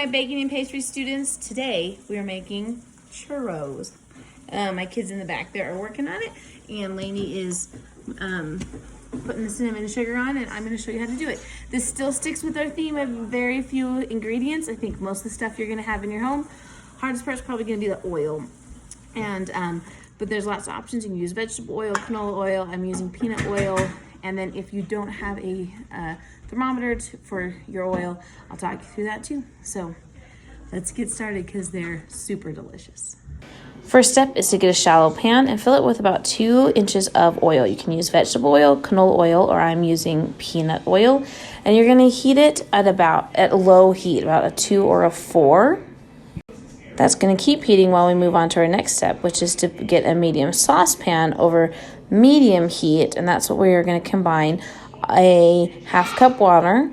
my baking and pastry students. Today we are making churros. My kids in the back there are working on it, and Lainey is putting the cinnamon and sugar on, and I'm going to show you how to do it. This still sticks with our theme of very few ingredients. I think most of the stuff you're going to have in your home. Hardest part is probably going to be the oil, and but there's lots of options. You can use vegetable oil, canola oil. I'm using peanut oil, and then if you don't have a thermometer for your oil, I'll talk you through that too. So let's get started because they're super delicious. First step is to get a shallow pan and fill it with about 2 inches of oil. You can use vegetable oil, canola oil, or I'm using peanut oil. And you're going to heat it at low heat, about a 2 or a 4. That's going to keep heating while we move on to our next step, which is to get a medium saucepan over medium heat. And that's what we are going to combine: a half cup water,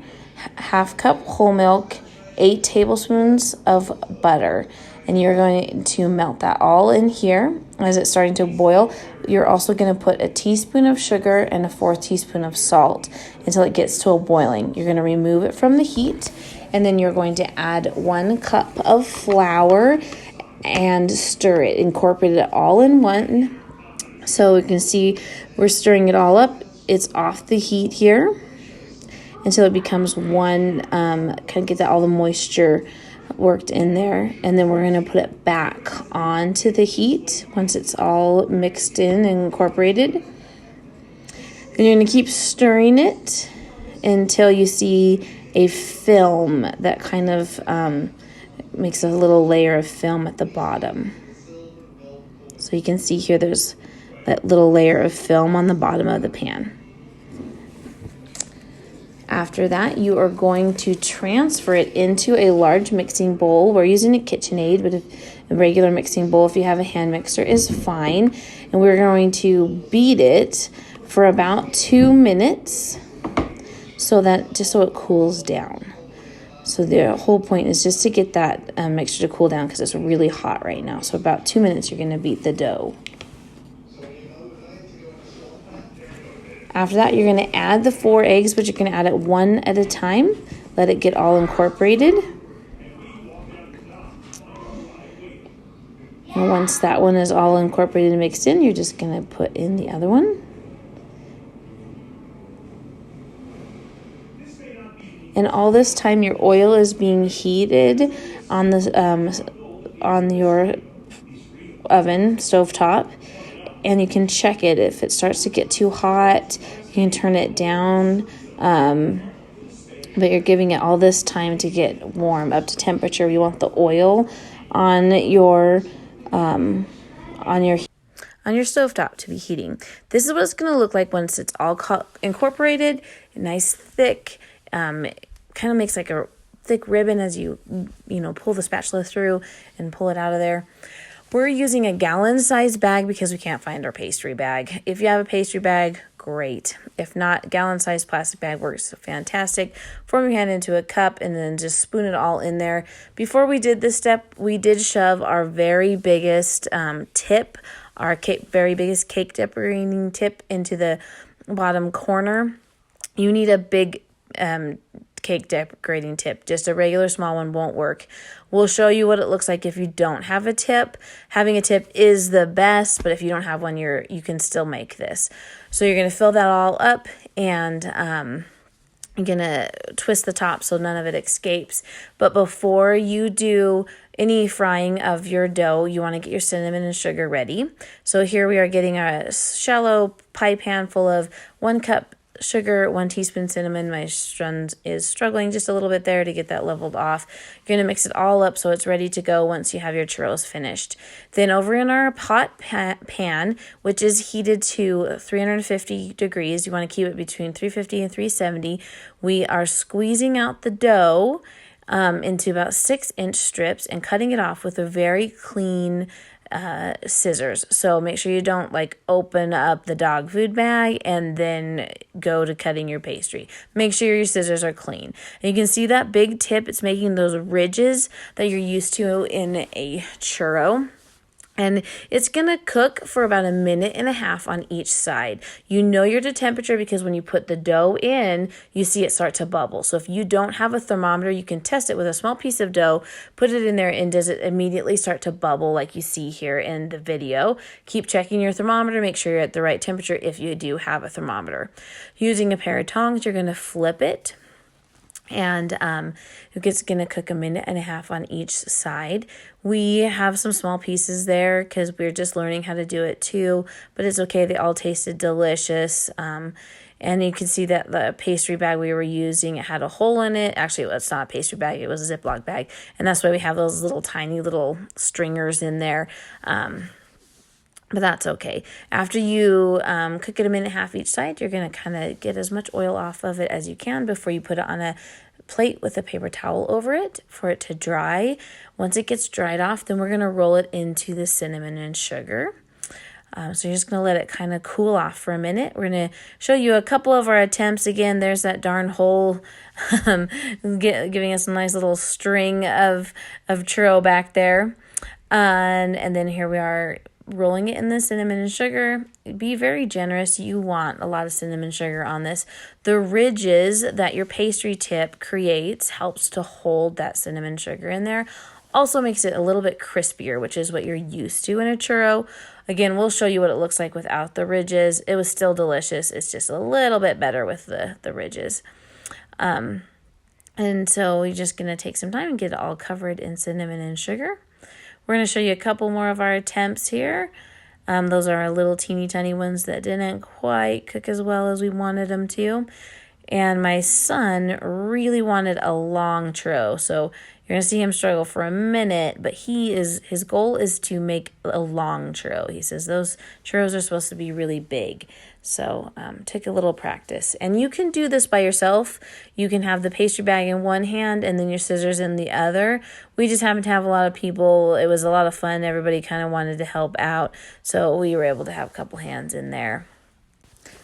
half cup whole milk, 8 tablespoons of butter. And you're going to melt that all in here. As it's starting to boil, you're also going to put a teaspoon of sugar and a 4th teaspoon of salt until it gets to a boiling. You're going to remove it from the heat, and then you're going to add 1 cup of flour and stir it. Incorporate it all in one. So you can see we're stirring it all up. It's off the heat here until it becomes one, kind of get all the moisture worked in there, and then we're going to put it back onto the heat once it's all mixed in and incorporated. Then you're going to keep stirring it until you see a film that kind of makes a little layer of film at the bottom. So you can see here there's that little layer of film on the bottom of the pan. After that, you are going to transfer it into a large mixing bowl. We're using a KitchenAid, but a regular mixing bowl, if you have a hand mixer, is fine. And we're going to beat it for about 2 minutes so it cools down. So the whole point is just to get that mixture to cool down because it's really hot right now. So about 2 minutes, you're going to beat the dough. After that, you're going to add the 4 eggs, but you're going to add it one at a time. Let it get all incorporated. And once that one is all incorporated and mixed in, you're just going to put in the other one. And all this time, your oil is being heated on your oven, stovetop. And you can check it. If it starts to get too hot, you can turn it down. But you're giving it all this time to get warm up to temperature. You want the oil on your stovetop to be heating. This is what it's going to look like once it's all incorporated. Nice thick. Kind of makes like a thick ribbon as you pull the spatula through and pull it out of there. We're using a gallon-sized bag because we can't find our pastry bag. If you have a pastry bag, great. If not, gallon-sized plastic bag works fantastic. Form your hand into a cup and then just spoon it all in there. Before we did this step, we did shove our very biggest tip, very biggest cake decorating tip into the bottom corner. You need a big cake decorating tip. Just a regular small one won't work. We'll show you what it looks like if you don't have a tip. Having a tip is the best, but if you don't have one, you can still make this. So you're going to fill that all up, and you're going to twist the top so none of it escapes. But before you do any frying of your dough, you want to get your cinnamon and sugar ready. So here we are getting a shallow pie pan full of 1 cup sugar, 1 teaspoon cinnamon. My son is struggling just a little bit there to get that leveled off. You're going to mix it all up so it's ready to go once you have your churros finished. Then over in our pot pan, which is heated to 350 degrees, you want to keep it between 350 and 370, we are squeezing out the dough into about 6-inch strips and cutting it off with a very clean scissors. So make sure you don't open up the dog food bag and then go to cutting your pastry. Make sure your scissors are clean. And you can see that big tip. It's making those ridges that you're used to in a churro. And it's going to cook for about 1.5 minutes on each side. You know your temperature because when you put the dough in, you see it start to bubble. So if you don't have a thermometer, you can test it with a small piece of dough, put it in there, and does it immediately start to bubble like you see here in the video. Keep checking your thermometer, make sure you're at the right temperature if you do have a thermometer. Using a pair of tongs, you're going to flip it. And it's going to cook 1.5 minutes on each side. We have some small pieces there because we're just learning how to do it too, but it's okay. They all tasted delicious. And you can see that the pastry bag we were using, it had a hole in it. Actually, it's not a pastry bag. It was a Ziploc bag. And that's why we have those little tiny little stringers in there. But that's okay. After you cook it 1.5 minutes each side, you're going to kind of get as much oil off of it as you can before you put it on a plate with a paper towel over it for it to dry. Once it gets dried off, then we're going to roll it into the cinnamon and sugar. So you're just going to let it kind of cool off for a minute. We're going to show you a couple of our attempts. Again, there's that darn hole giving us a nice little string of churro back there. And then here we are rolling it in the cinnamon and sugar. Be very generous. You want a lot of cinnamon sugar on this. The ridges that your pastry tip creates helps to hold that cinnamon sugar in there. Also makes it a little bit crispier, which is what you're used to in a churro. Again, we'll show you what it looks like without the ridges. It was still delicious. It's just a little bit better with the ridges. And so we're just going to take some time and get it all covered in cinnamon and sugar. We're going to show you a couple more of our attempts here. Those are our little teeny tiny ones that didn't quite cook as well as we wanted them to. And my son really wanted a long churro. So you're going to see him struggle for a minute, but his goal is to make a long churro. He says those churros are supposed to be really big. So take a little practice. And you can do this by yourself. You can have the pastry bag in one hand and then your scissors in the other. We just happened to have a lot of people. It was a lot of fun. Everybody kind of wanted to help out. So we were able to have a couple hands in there.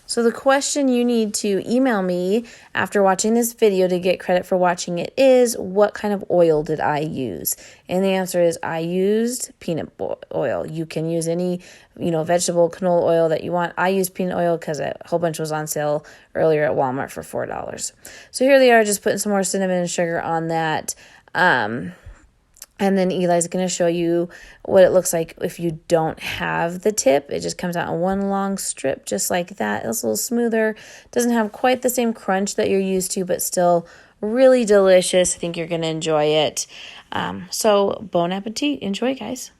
So the question you need to email me after watching this video to get credit for watching it is, what kind of oil did I use? And the answer is I used peanut oil. You can use any, vegetable canola oil that you want. I used peanut oil because a whole bunch was on sale earlier at Walmart for $4. So here they are, just putting some more cinnamon and sugar on that. And then Eli's going to show you what it looks like if you don't have the tip. It just comes out in one long strip just like that. It's a little smoother. Doesn't have quite the same crunch that you're used to, but still really delicious. I think you're going to enjoy it. So bon appetit. Enjoy, guys.